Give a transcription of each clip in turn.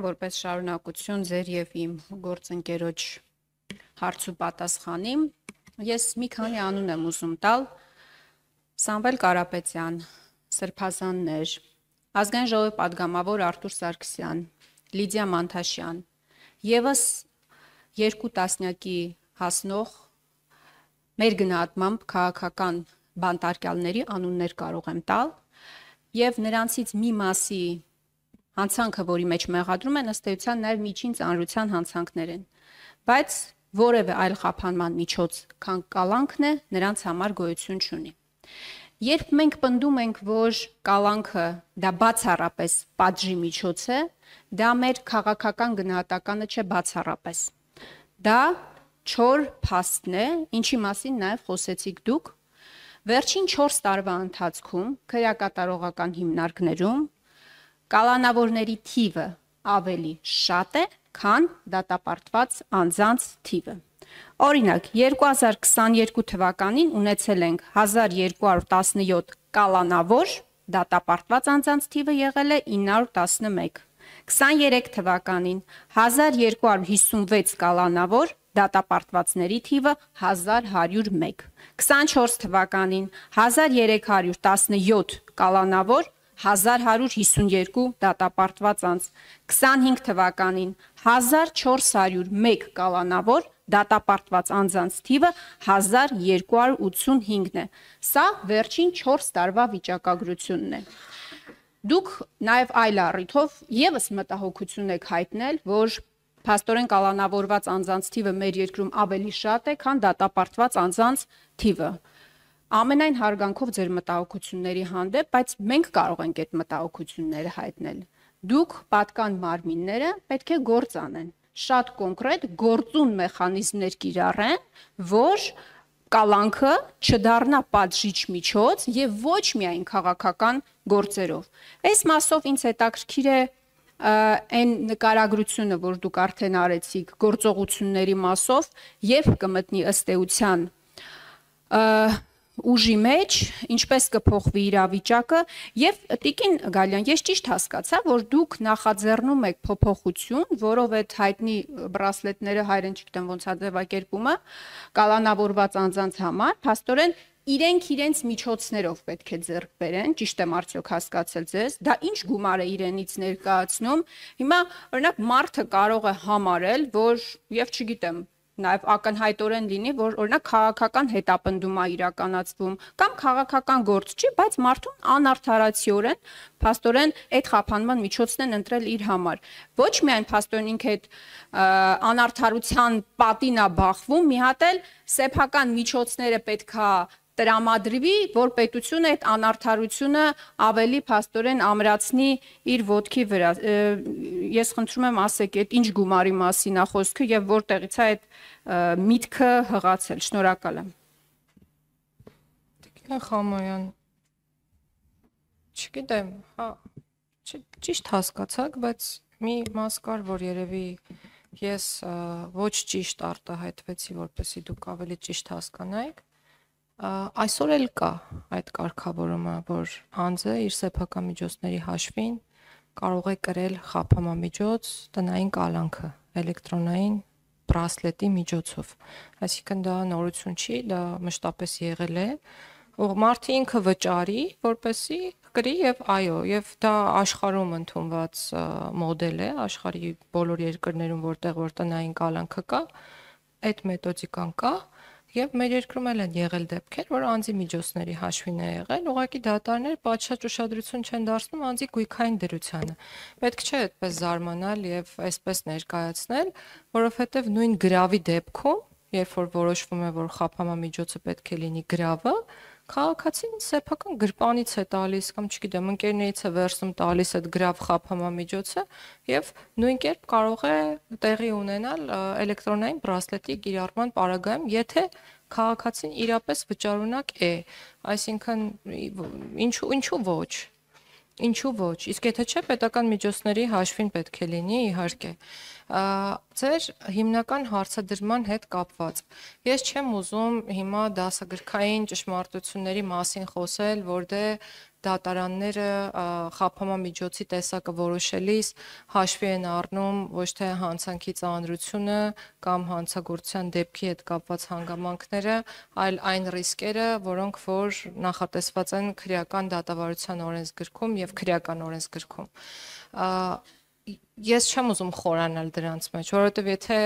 որպես շարունակություն ձեր եւ իմ գործընկերոջ հարց ու պատասխանի, ես մի քանի անուն եմ ուզում տալ. Սամվել Կարապետյան, Սրբազաններ, Ազգային ժողովի պատգամավոր Արտուր Սարգսյան, Լիդիա Մանթաշյան, եւս 2 տասնյակի հասնող մեր գնահատմամբ քաղաքական բանտարկյալների անուններ կարող եմ տալ եւ նրանցից մի մասի հանցանքը, որի մեջ մեղադրում են, ըստ էության նաեւ միջին ծանրության հանցանքներ են, բայց որևէ այլ խափանման միջոց, քան կալանքն է, նրանց համար գոյություն չունի։ Երբ մենք պնդում ենք, որ կալանքը դա բացառապես պատժի միջոց է, դա մեր քաղաքական գնահատականը չէ բացառապես։ Դա չոր փաստն է, ինչի մասին նաև խոսեցիք դուք։ Վերջին 4 տարվա ընթացքում քրեակատարողական հիմնարկներում կալանավորների թիվը ավելի շատ է, քան դատապարտված անձանց թիվը։ Օրինակ, 2022 թվականին ունեցել ենք 1217 կալանավոր, դատապարտված անձանց թիվը եղել է 911։ 23 թվականին 1256 կալանավոր, դատապարտվածների թիվը 1101։ 24 թվականին 1317 կալանավոր, 1152 դատապարտված անձ, 25 թվականին 1401 կալանավոր, դատապարտված անձանց թիվը 1285 է։ Սա վերջին 4 տարվա վիճակագրությունն է։ Դուք նաև այլ առիթով եւս մտահոգություն եք հայտնել, որ փաստորեն կալանավորված անձանց թիվը մեր երկրում ավելի շատ է, քան դատապարտված անձանց թիվը։ Ամենայն հարգանքով ձեր մտահոգությունների հանդեպ, բայց մենք կարող ենք այդ մտահոգությունները հայտնել։ Դուք պատկան մարմինները պետք է գործ անեն, շատ կոնկրետ գործուն մեխանիզմներ կիրառեն, որ կալանքը չդառնա պատժիչ միջոց եւ ոչ միայն քաղաքական գործերով։ Այս մասով ինձ հետաքրքիր է այն նկարագրությունը, որ դուք արդեն արեցիք գործողությունների մասով, երբ կմտնի ըստ էության ուժի մեջ, ինչպես կփոխվի իրավիճակը, եւ Տիկին Գալյան, ես ճիշտ հասկացա, որ դուք նախաձեռնում եք փոփոխություն, որով այդ հայտնի բրասլետները հայերեն չգիտեմ ոնց է ձևակերպումը, կալանավորված անձանց համար, փաստորեն իրենք իրենց միջոցներով պետք է ձեռք բերեն, ճիշտ եմ արդյոք հասկացել ձեզ, դա ինչ գումար է իրենից ներկայացնում։ Հիմա օրինակ մարդը կարող է համարել, որ եւ չգիտեմ, նաև ակնհայտորեն լինի, որ օրինակ քաղաքական հետապնդում է իրականացվում կամ քաղաքական գործ չի, բայց մարդուն անարդարացիորեն փաստորեն այդ խափանման միջոցն են ընտրել իր համար։ Ոչ միայն փաստորեն ինքը այդ անարդարության պատին է բախվում, մի հատ էլ սեփական միջոցները պետքա տրամադրվի, որ պետությունը այդ անարդարությունը ավելի փաստորեն ամրացնի իր ոտքի վրա։ Ես խնդրում եմ ասեք, այդ ինչ գումարի մասին է խոսքը եւ որտեղից է այդ միտքը հղացել։ Շնորհակալ եմ։ Տիկին Խամոյան, չգիտեմ, հա, ճիշտ հասկացաք, բայց մի մաս կար, որ երևի ես ոչ ճիշտ արտահայտվեցի, որպեսզի դուք ավելի ճիշտ հասկանայիք։ Այսօր էլ կա այդ կարգավորումը, որ անձը իր սեփական միջոցների հաշվին կարող է կրել խափամամիջոց տնային կալանքը էլեկտրոնային բրասլետի միջոցով։ Այսինքն դա նորություն չի, դա մշտապես եղել է։ Մարդը ինքը վճարի, որպեսզի կրի եւ այո, եւ դա աշխարհում ընդունված մոդել է, աշխարհի բոլոր երկրներում, որտեղ տնային կալանքը կա, այդ մեթոդիկան կա։ Եվ մեր երկրում էլ են եղել դեպքեր, որ անձի միջոցների հաշվին է եղել, ուղղակի դատարանները պատշաճ ուշադրություն չեն դարձնում անձի գույքային դրությանը։ Պետք չէ այդպես զարմանալ եւ այսպես ներկայացնել, որովհետեւ նույն գրավի դեպքում, երբ որ որոշվում է, որ խափամամիջոցը պետք է լինի գրավը, քաղաքացին սեփական գրպանից է տալիս կամ չգիտեմ, ընկերներից է վերցնում տալիս այդ գրավ խափամամիջոցը եւ նույն կերպ կարող է տեղի ունենալ էլեկտրոնային բրասլետի կիրառման պարագայում, եթե քաղաքացին իրապես վճարունակ է, այսինքն ինչու ոչ։ Ինչու ոչ, իսկ եթե չէ, պետական միջոցների հաշվին պետք է լինի, իհարկե։ Ձեր հիմնական հարցադրման հետ կապված։ Ես չեմ ուզում հիմա դասագրքային ճշմարտությունների մասին խոսել, որ դե դատարանները խափանման միջոցի տեսակը որոշելիս հաշվի են առնում ոչ թե հանցանքի ծանրությունը կամ հանցագործության դեպքի հետ կապված հանգամանքները, այլ այն ռիսկերը, որոնք որ նախատեսված են քրեական դատավարության օրենսգրքում եւ քրեական օրենսգրքում։ Ես չեմ ուզում խորանալ դրանց մեջ, որովհետև եթե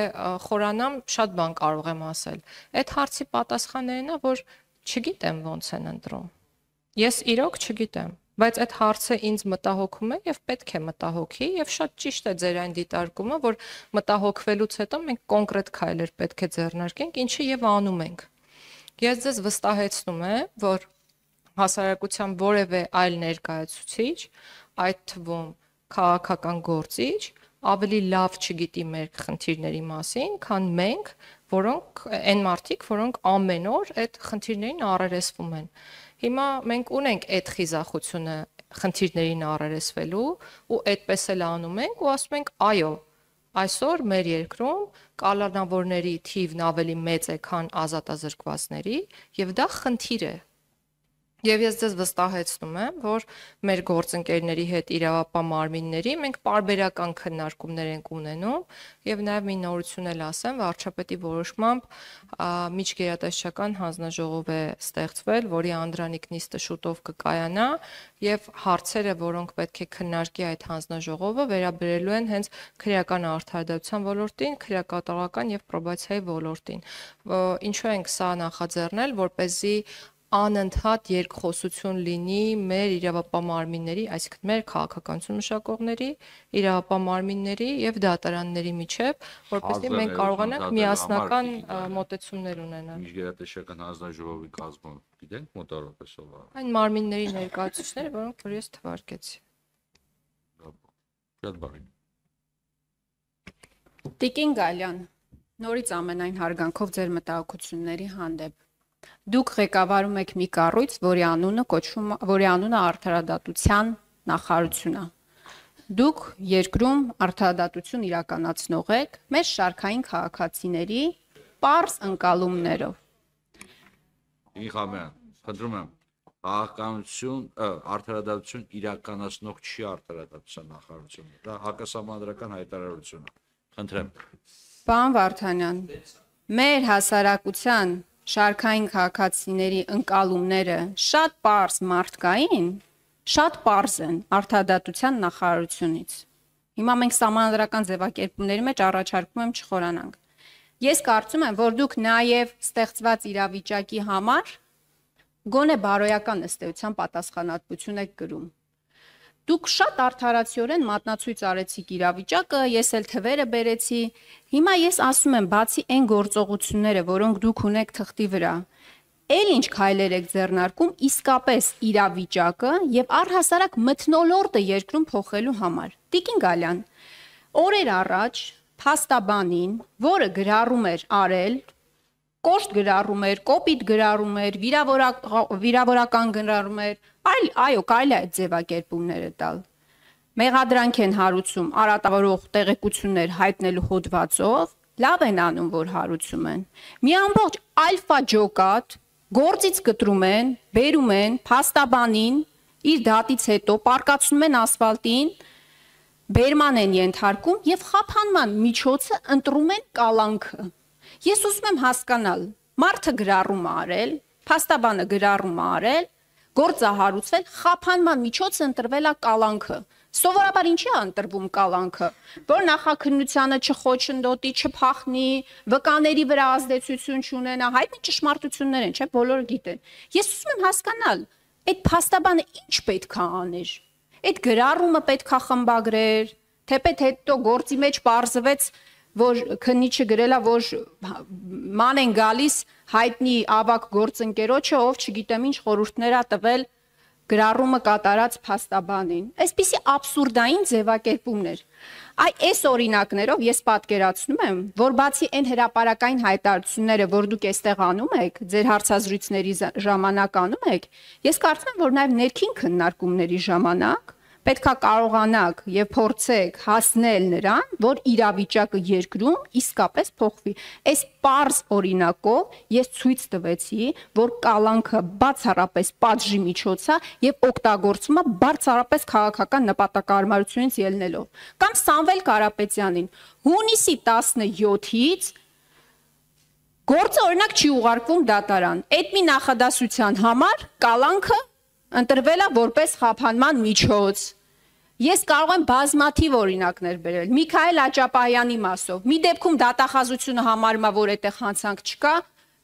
խորանամ, շատ բան կարող եմ ասել։ Այդ հարցի պատասխանը այն է, որ չգիտեմ ոնց են ընտրում։ Ես իրոք չգիտեմ, բայց այդ հարցը ինձ մտահոգում է եւ պետք է մտահոգի եւ շատ ճիշտ է ձեր այն դիտարկումը, որ մտահոգվելուց հետո մենք կոնկրետ քայլեր պետք է ձեռնարկենք, ինչը եւ անում ենք։ Ես ձեզ վստահեցնում եմ, որ հասարակության որևէ այլ ներկայացուցիչ, այդ թվում քաղաքական գործիչ ավելի լավ չգիտի մեր խնդիրների մասին, քան մենք, որոնք այն մարդիկ, որոնք ամեն օր այդ խնդիրներին առերեսվում են։ Հիմա մենք ունենք այդ խիզախությունը խնդիրներին առերեսվելու ու այդպես էլ անում ենք ու ասում ենք այո, այսօր մեր երկրում կալանավորների թիվն ավելի մեծ է, քան ազատազրկվածների, եւ դա խնդիր է։ Եվ ես ձեզ վստահեցնում եմ, որ մեր գործընկերների հետ իրավապահ մարմինների մենք պարբերական քննարկումներ ենք ունենում եւ նաեւ մի նորություն էլ ասեմ, վարչապետի որոշմամբ միջգերատեսչական հանձնաժողով է ստեղծվել, որի անդրանիկ նիստը շուտով կկայանա եւ հարցերը, որոնք պետք է քննարկի այդ հանձնաժողովը, վերաբերելու են հենց քրեական արդարադատության ոլորտին, քրեակատարողական եւ պրոբացիայի ոլորտին։ Ինչու ենք սա նախաձեռնել, որպեսզի անընդհատ երկխոսություն լինի մեր իրավապահ մարմինների, այսինքն մեր քաղաքականություն մշակողների, իրավապահ մարմինների եւ դատարանների միջև, որպեսզի մենք կարողանանք միասնական մոտեցումներ ունենալ։ Միջգերատեսչական հանձնաժողովի կազմում գիտենք մոտավորապես ով է։ Այն մարմինների ներկայացուցիչները, որոնք որ ես թվարկեցի։ Շատ բարի։ Տիկին Գալյան, նորից ամենայն հարգանքով ձեր մտահոգությունների հանդեպ։ Դուք ղեկավարում եք մի կառույց, որի անունը արդարադատության նախարարություն է։ Դուք երկրում արդարադատություն իրականացնող եք մեր շարքային քաղաքացիների պարզ ընկալումներով։ Իխամյան, խնդրում եմ, քաղաքականություն, արդարադատություն իրականացնող չի արդարադատության նախարարությունը։ Դա հակասահմանադրական հայտարարություն է։ Խնդրեմ։ Պարոն Վարդանյան, մեր հասարակության շարքային քաղաքացիների ընկալումները շատ պարզ մարդկային, շատ պարզ են արդարադատության նախարարությունից։ Հիմա մենք սահմանադրական ձևակերպումների մեջ առաջարկում եմ չխորանանք։ Ես կարծում եմ, որ դուք նաև ստեղծված իրավիճակի համար գոնե բարոյական ըստեյության պատասխանատվություն եք կրում։ Դուք շատ արդարացիորեն մատնացույց արեցիք իրավիճակը, ես էլ թվերը բերեցի։ Հիմա ես ասում եմ, բացի այն գործողությունները, որոնք դուք ունեք թղթի վրա, էլ ինչ քայլեր եք ձեռնարկում իսկապես իրավիճակը եւ առհասարակ մթնոլորտը երկրում փոխելու համար։ Տիկին Գալյան, օրեր առաջ փաստաբանին, որը գրառում էր արել, կոշտ գրառում էր, կոպիտ գրառում էր, վիրավորական գրառում էր, այո, կարելի է այդ ձևակերպումները տալ։ Մեղադրանք են հարուցում արատավորող տեղեկություններ հայտնելու հոդվածով, լավ են անում, որ հարուցում են։ Մի ամբողջ ալֆա ջոկատ գործից կտրում են, բերում են փաստաբանին, իր դատից հետո պարկացնում են ասֆալտին, բերման են ենթարկում եւ խափանման միջոցը ընտրում են կալանքը։ Ես ուզում եմ հասկանալ, մարդը գրառում է արել, փաստաբանը գրառում է արել, գործը հարուցվել, խափանման միջոցը ընտրվել է կալանքը։ Սովորաբար ինչի է ընտրվում կալանքը, որ նախաքննությանը չխոչընդոտի, չփախնի, վկաների վրա ազդեցություն չունենա, հայտնի ճշմարտություններ են, չէ՞, բոլորը գիտեն։ Ես ուզում եմ հասկանալ, այդ փաստաբանը ինչ պետք է աներ։ Այդ գրառումը պետք է խմբագրեր, թեպետ հետո գործի մեջ պարզվեց, որ քննիչը գրել է, որ ման են գալիս հայտնի ավակ գործընկերոջը, ով չգիտեմ ինչ խորհուրդներ է տվել գրառումը կատարած փաստաբանին։ Այսպիսի աբսուրդային ձևակերպումներ։ Այս օրինակներով ես պատկերացնում եմ, որ բացի այն հրապարակային հայտարարությունները, որ դուք այստեղ անում եք, ձեր հարցազրույցների ժամանակ անում եք, ես կարծում եմ, որ նաև ներքին քննարկումների ժամանակ պետքա կարողանաք եւ փորձեք հասնել նրան, որ իրավիճակը երկրում իսկապես փոխվի։ Այս պարզ օրինակով ես ցույց տվեցի, որ կալանքը բացառապես պատժի միջոց է եւ օգտագործվում է բացառապես քաղաքական նպատակարարությունից ելնելով։ Կամ Սամվել Կարապետյանին հունիսի 17-ից գործը օրինակ չի ուղարկվում դատարան։ Այդ մի նախադասության համար կալանքը ընտրվել է որպես խափանման միջոց։ Ես կարող եմ բազմաթիվ օրինակներ բերել։ Միքայել Աճապահյանի մասով։ Մի դեպքում դատախազությունը համարում է, որ այդտեղ հանցանք չկա,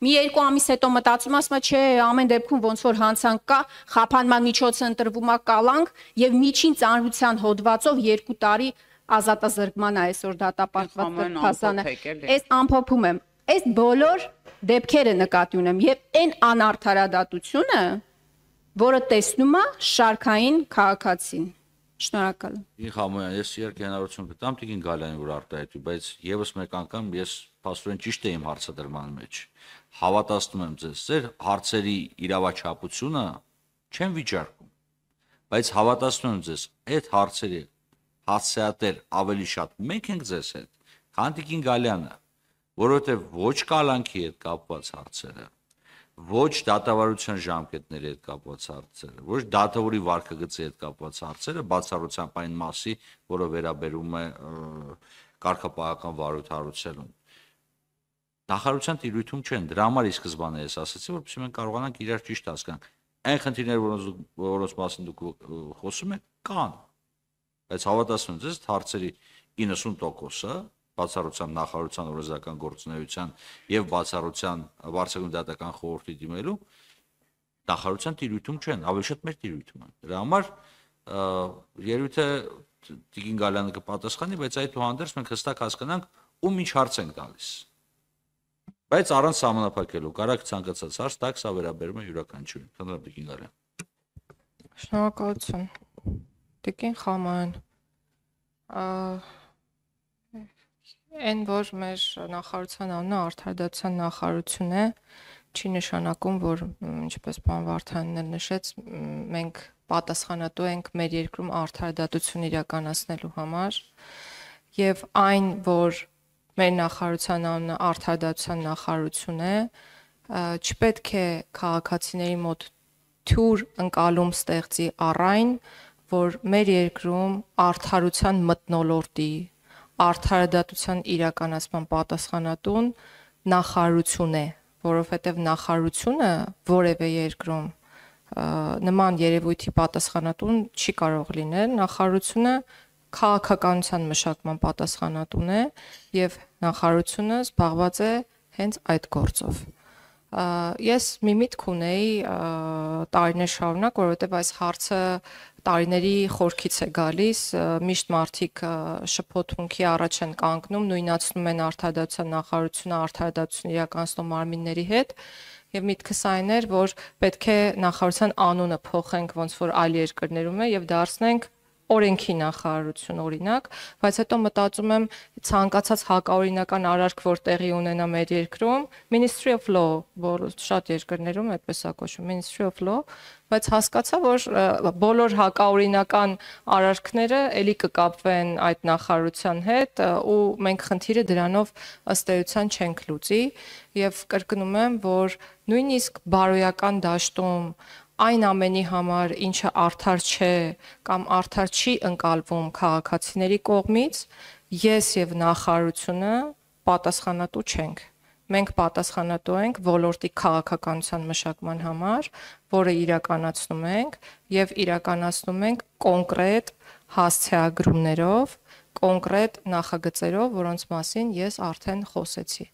մի 2 ամիս հետո մտածում ասում է, չէ, ամեն դեպքում ոնց որ հանցանք կա, խափանման միջոցը ընտրվում է կալանք եւ միջին ծանրության հոդվածով 2 տարի ազատազրկման է այսօր դատապարտված դեպքասանը։ Այս ամփոփում եմ։ Այս բոլոր դեպքերը նկատի ունեմ եւ այն անարդարադատությունը, որը տեսնում է շարքային քաղաքացին։ Շնորհակալ եմ։ Իմ Համոյան, ես իհարկե հնարավորություն կտամ Տիկին Գալյանին, որ արտահայտվի, բայց եւս մեկ անգամ ես փաստորեն ճիշտ եմ հարցադրման մեջ։ Հավատացնում եմ ձեզ, ձեր հարցերի իրավաչափությունը չեմ վիճարկում, բայց հավատացնում եմ ձեզ, այդ հարցերի հասցեատեր ավելի շատ մենք ենք ձեզ հետ, քան Տիկին Գալյանը, որովհետեւ ոչ կալանքի հետ կապված հարցերը, ոչ դատավարության ժամկետների հետ կապված հարցերը, ոչ դատավորի վարկագծի հետ կապված հարցերը, բացառությամբ այն մասի, որը վերաբերում է կարգապահական վարույթ նախարարության տիրույթում չեն։ Դրա համար ի սկզբանե ես ասացի, որպեսզի մենք կարողանանք իրար ճիշտ հասկանանք։ Այն խնդիրները, որոնց մասին դուք խոսում եք, կան, բայց հավատացնում եմ ձեզ, հարցերի 90%-ը բացառությամբ նախարարության օրենսդրական գործունեության եւ բացառության վարչական դատական խորհրդի դիմելու նախարարության տիրույթում չեն, ավելի շատ մեր տիրույթում են։ Դրա համար երևի թե Տիկին Գալյանը կպատասխանի, բայց այդուհանդերձ մենք հստակ հասկանանք ում ինչ հարց ենք տալիս։ Բայց առանց սահմանափակելու, կարաք ցանկացած հարց տաք, սա վերաբերում է յուրաքանչյուրին։ Խնդրեմ Տիկին Գալյան։ Շնորհակալություն։ Տիկին Խաման, այն որ մեր նախարարության անունը արդարադատության նախարարություն է, չի նշանակում, որ ինչպես պարոն Վարդանյանն էլ նշեց, մենք պատասխանատու ենք մեր երկրում արդարադատություն իրականացնելու համար եւ այն, որ մեր նախարարության անունը արդարադատության նախարարություն է, չպետք է քաղաքացիների մոտ թյուր ընկալում ստեղծի առայն, որ մեր երկրում արդարության մթնոլորտի արդարադատության իրականացման պատասխանատուն նախարարություն է, որովհետև նախարարությունը որևէ երկրում նման երևույթի պատասխանատուն չի կարող լինել, նախարարությունը քաղաքականության մշակման պատասխանատուն է եւ նախարարությունը զբաղված է հենց այդ գործով։ Ես մի միտք ունեի տարիներ շարունակ, որովհետև այս հարցը տարիների խորքից է գալիս, միշտ մարդիկ շփոթմունքի առաջ են կանգնում, նույնացնում են արդարադատության նախարարությունը արդարադատություն իրականացնող մարմինների հետ եւ միտքս այն էր, որ պետք է նախարարության անունը փոխենք ոնց որ այլ երկրներում է եւ դարձնենք օրենքի նախարարություն օրինակ, բայց հետո մտածում եմ ցանկացած հակաօրինական արարք, որ տեղի ունենա մեր երկրում, Ministry of Law, որ շատ երկրներում այդպես է կոչվում, Ministry of Law, բայց հասկացա, որ բոլոր հակաօրինական արարքները էլի կկապվեն այդ նախարարության հետ ու մենք խնդիրը դրանով ըստ էության չենք լուծի եւ կրկնում եմ, որ նույնիսկ բարոյական դաշտում այն ամենի համար, ինչը արդար չէ կամ արդար չի ընկալվում քաղաքացիների կողմից, ես եւ նախարարությունը պատասխանատու չենք։ Մենք պատասխանատու ենք ոլորտի քաղաքականության մշակման համար, որը իրականացնում ենք եւ իրականացնում ենք կոնկրետ հասցեագրումներով, կոնկրետ նախագծերով, որոնց մասին ես արդեն խոսեցի։